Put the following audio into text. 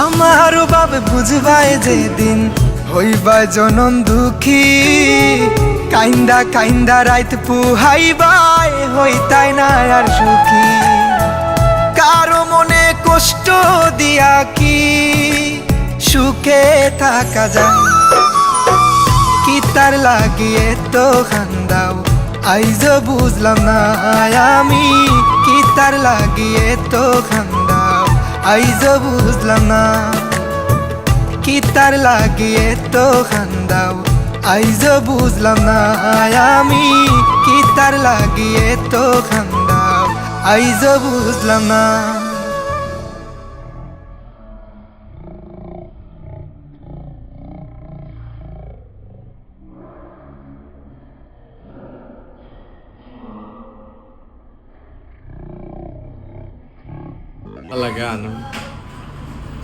আমারও বাবে বুঝবাই যেদিন হইবা জনম দুঃখী, কাইন্দা কাইন্দা রাইত পুহাইবাই হইতাই না আর সুখী। কারো মনে কষ্ট দিয়া কি সুখে থাকা যায়, কি তার লাগিয়ে তো খান্দাও আইজ বুঝলাম না আমি, কি তার লাগিয়ে তো খান্দাও আইজ বুঝলাম না, কি তার লাগিয়ে তো খান্দাও আইজ বুঝলাম না আমি, কি তার লাগিয়ে তো খান্দাও আইজ বুঝলাম না। Talaga, ano?